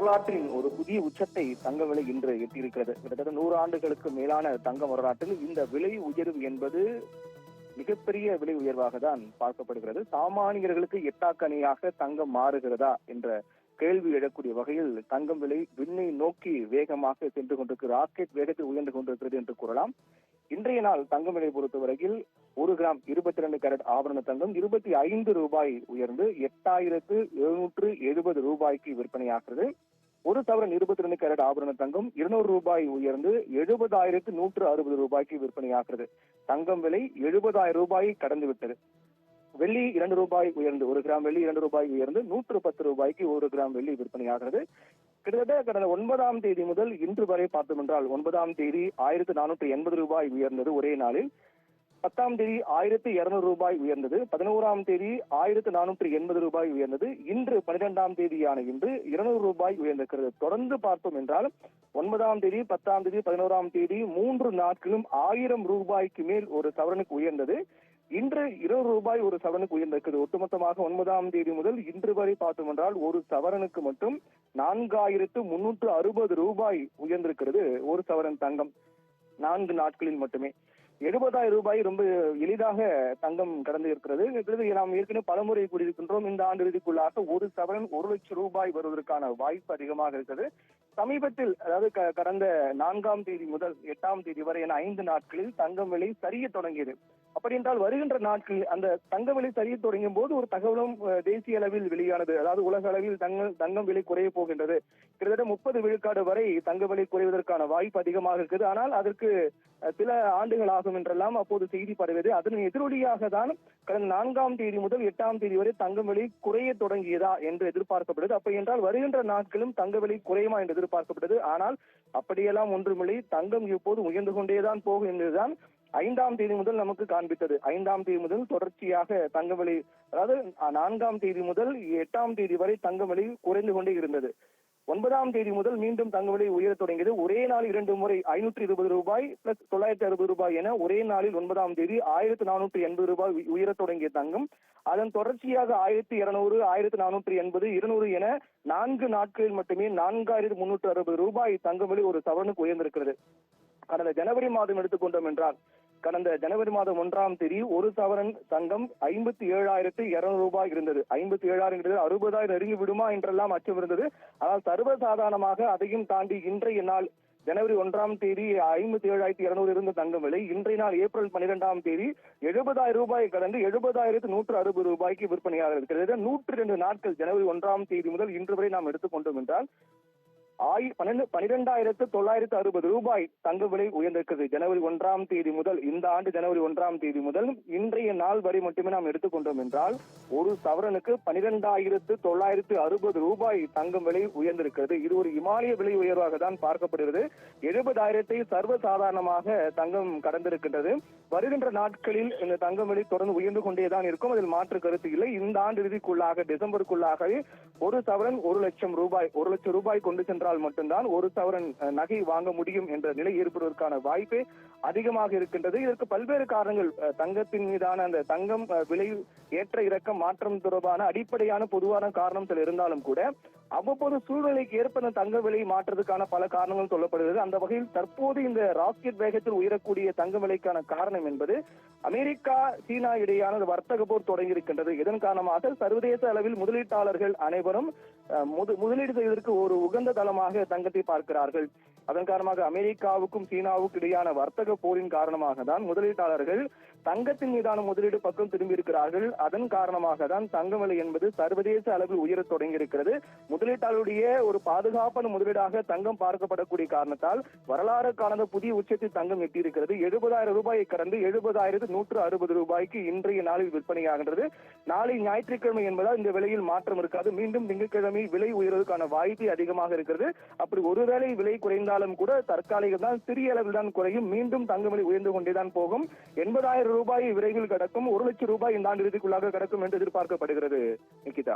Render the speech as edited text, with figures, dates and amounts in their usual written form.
வரலாற்றின் ஒரு புதிய உச்சத்தை தங்க விலை இன்று எட்டியிருக்கிறது. கிட்டத்தட்ட 100 ஆண்டுகளுக்கு மேலான தங்க வரலாற்றில் இந்த விலை உயர்வு என்பது மிகப்பெரிய விலை உயர்வாக தான் பார்க்கப்படுகிறது. சாமானியர்களுக்கு எட்டாக்கணியாக தங்கம் மாறுகிறதா என்ற கேள்வி எழக்கூடிய வகையில் தங்கம் விலை விண்ணை நோக்கி வேகமாக சென்று கொண்டிருக்கிறது, ராக்கெட் வேகத்தில் உயர்ந்து கொண்டிருக்கிறது என்று கூறலாம். இன்றைய நாள் தங்கம் விலை பொறுத்தவரையில் 1 கிராம் 22 கேரட் ஆபரண தங்கம் 25 ரூபாய் உயர்ந்து 8770 ரூபாய்க்கு விற்பனையாகிறது. 1 சவரன் 22 கேரட் ஆபரண தங்கம் 200 ரூபாய் உயர்ந்து 70,160 ரூபாய்க்கு விற்பனையாகிறது. தங்கம் விலை 70,000 ரூபாய் கடந்து விட்டது. வெள்ளி 2 ரூபாய் உயர்ந்து 1 கிராம் வெள்ளி 2 ரூபாய் உயர்ந்து 110 ரூபாய்க்கு 1 கிராம் வெள்ளி விற்பனையாகிறது. கிட்டத்தட்ட கடந்த 9ஆம் தேதி முதல் இன்று வரை பார்த்தோம் என்றால் 9ஆம் தேதி 1480 ரூபாய் உயர்ந்தது ஒரே நாளில். 10ஆம் தேதி 1200 ரூபாய் உயர்ந்தது. 11ஆம் தேதி 1480 ரூபாய் உயர்ந்தது. இன்று 12ஆம் தேதியான இன்று 200 ரூபாய் உயர்ந்திருக்கிறது. தொடர்ந்து பார்த்தோம் என்றால் 9ஆம் தேதி 10ஆம் தேதி 11ஆம் தேதி 3 நாட்களும் 1000 ரூபாய்க்கு மேல் ஒரு சவரனுக்கு உயர்ந்தது. இன்று 200 ரூபாய் ஒரு சவரனுக்கு உயர்ந்திருக்கிறது. ஒட்டுமொத்தமாக 9ஆம் தேதி முதல் இன்று வரை பார்த்தோம் என்றால் ஒரு சவரனுக்கு மட்டும் 4360 ரூபாய் உயர்ந்திருக்கிறது ஒரு சவரன் தங்கம் 4 நாட்களில் மட்டுமே. 70,000 ரூபாய் ரொம்ப எளிதாக தங்கம் கடந்து இருக்கிறது. நாம் ஏற்கனவே பலமுறை கூறியிருக்கின்றோம், இந்த ஆண்டு இறுதிக்குள்ளாக ஒரு சவரன் 1 லட்சம் ரூபாய் வருவதற்கான வாய்ப்பு அதிகமாக இருக்கிறது. சமீபத்தில் அதாவது கடந்த 4ஆம் தேதி முதல் 8ஆம் தேதி வரை என 5 நாட்களில் தங்கம் விலை சரிய தொடங்கியது. அப்படி என்றால் வருகின்ற நாட்களில் அந்த தங்க விலை சரிய தொடங்கும் போது ஒரு தகவலும் தேசிய அளவில் வெளியானது. அதாவது உலக அளவில் தங்கம் விலை குறைய போகின்றது, கிட்டத்தட்ட 30 விழுக்காடு வரை தங்க விலை குறைவதற்கான வாய்ப்பு அதிகமாக இருக்குது. ஆனால் அதற்கு சில ஆண்டுகள் ஆகும் என்றெல்லாம் அப்போது செய்தி பரவியது. அதன் எதிரொலியாக தான் கடந்த 4ஆம் தேதி முதல் 8ஆம் தேதி வரை தங்க விலை குறைய தொடங்கியதா என்று எதிர்பார்க்கப்படுது. அப்படி என்றால் வருகின்ற நாட்களும் தங்க விலை குறையுமா என்று எதிர்பார்க்கப்பட்டது. ஆனால் அப்படியெல்லாம் ஒன்றுமில்லை, தங்கம் இப்போது உயர்ந்து கொண்டேதான் போகும் என்றுதான் 5ஆம் தேதி முதல் நமக்கு காண்பித்தது. 5ஆம் தேதி முதல் தொடர்ச்சியாக தங்க விலை, அதாவது 4ஆம் தேதி முதல் 8ஆம் தேதி வரை தங்க விலை குறைந்து கொண்டே இருந்தது. 9ஆம் தேதி முதல் மீண்டும் தங்க விலை உயர தொடங்கியது. ஒரே நாள் 2 முறை 520 ரூபாய் பிளஸ் 960 ரூபாய் என ஒரே நாளில் 9ஆம் தேதி 1480 ரூபாய் உயர தொடங்கிய தங்கம் அதன் தொடர்ச்சியாக 1200, 1480, 200 என 4 நாட்களில் மட்டுமே 4360 ரூபாய் தங்க விலை ஒரு சவரனுக்கு உயர்ந்திருக்கிறது. கடந்த ஜனவரி மாதம் எடுத்துக்கொண்டோம் என்றால் கடந்த ஜனவரி மாதம் 1ஆம் தேதி ஒரு சவரன் தங்கம் 57,200 ரூபாய் இருந்தது. 57,000 60,000 நெருங்கி விடுமா என்றெல்லாம் அச்சம் இருந்தது. ஆனால் சர்வசாதாரணமாக அதையும் தாண்டி இன்றைய நாள் ஜனவரி 1ஆம் தேதி 57,200 இருந்த தங்கம் விலை இன்றைய நாள் ஏப்ரல் 12ஆம் தேதி 70,000 ரூபாய் கடந்து 70,160 ரூபாய்க்கு விற்பனையாக இருக்கிறது. 102 நாட்கள் ஜனவரி 1ஆம் தேதி முதல் இன்று வரை நாம் எடுத்துக்கொண்டோம் என்றால் 12,960 ரூபாய் தங்க விலை உயர்ந்திருக்கிறது. ஜனவரி 1ஆம் தேதி முதல் இந்த ஆண்டு ஜனவரி 1ஆம் தேதி முதல் இன்றைய நாள் வரை மட்டுமே நாம் எடுத்துக்கொண்டோம் என்றால் ஒரு சவரனுக்கு 12,960 ரூபாய் தங்கம் விலை உயர்ந்திருக்கிறது. இது ஒரு இமாலய விலை உயர்வாக தான் பார்க்கப்படுகிறது. 70,000 சர்வசாதாரணமாக தங்கம் கடந்திருக்கின்றது. வருகின்ற நாட்களில் இந்த தங்கம் விலை தொடர்ந்து உயர்ந்து கொண்டேதான் இருக்கும், அதில் மாற்று கருத்து இல்லை. இந்த ஆண்டு இறுதிக்குள்ளாக டிசம்பருக்குள்ளாகவே ஒரு சவரன் 1 லட்சம் ரூபாய் 1 லட்சம் ரூபாய் கொண்டு சென்றால் மட்டும்தான் ஒரு சவரன் நகை வாங்க முடியும் என்ற நிலை ஏற்படுவதற்கான வாய்ப்பே அதிகமாக இருக்கின்றது. இதற்கு பல்வேறு காரணங்கள், தங்கத்தின் மீதான அந்த தங்கம் விலை ஏற்ற இறக்கம் மாற்றம் தொடர்பான அடிப்படையான பொதுவான காரணம் சில இருந்தாலும் கூட அவ்வப்போது சூழ்நிலைக்கு ஏற்ப தங்க விலை மாற்றத்துக்கான பல காரணங்கள் சொல்லப்படுகிறது. அந்த வகையில் தற்போது இந்த ராக்கெட் வேகத்தில் உயரக்கூடிய தங்க விலைக்கான காரணம் என்பது அமெரிக்கா சீனா இடையான வர்த்தக போர் தொடங்கி இருக்கின்றது. இதன் காரணமாக சர்வதேச அளவில் முதலீட்டாளர்கள் அனைவரும் முதலீடு செய்வதற்கு ஒரு உகந்த தளமாக தங்கத்தை பார்க்கிறார்கள். அதன் காரணமாக அமெரிக்காவுக்கும் சீனாவுக்கும் இடையான வர்த்தக போரின் காரணமாக தான் முதலீட்டாளர்கள் தங்கத்தின் மீதான முதலீடு பக்கம் திரும்பி இருக்கிறார்கள். அதன் காரணமாக தான் தங்க விலை என்பது சர்வதேச அளவில் உயர தொடங்கி இருக்கிறது. முதலீட்டாளருடைய ஒரு பாதுகாப்பான முதலீடாக தங்கம் பார்க்கப்படக்கூடிய காரணத்தால் வரலாறு காணாத புதிய உச்சத்தில் தங்கம் எட்டியிருக்கிறது. 70,000 ரூபாயை கடந்து 70,160 ரூபாய்க்கு இன்றைய நாளில் விற்பனையாகின்றது. நாளை ஞாயிற்றுக்கிழமை என்பதால் இந்த விலையில் மாற்றம் இருக்காது. மீண்டும் திங்கட்கிழமை விலை உயர்வதற்கான வாய்ப்பு அதிகமாக இருக்கிறது. அப்படி ஒருவேளை விலை குறைந்தாலும் கூட தற்காலிகம் தான், சிறிய அளவில் தான் குறையும். மீண்டும் தங்க விலை உயர்ந்து கொண்டேதான் போகும். 80,000 ரூபாய் விரைவில் கடக்கும். 1 லட்சம் ரூபாய் இந்த ஆண்டு இறுதிக்குள்ளாக கடக்கும் என்று எதிர்பார்க்கப்படுகிறது. நிகிதா.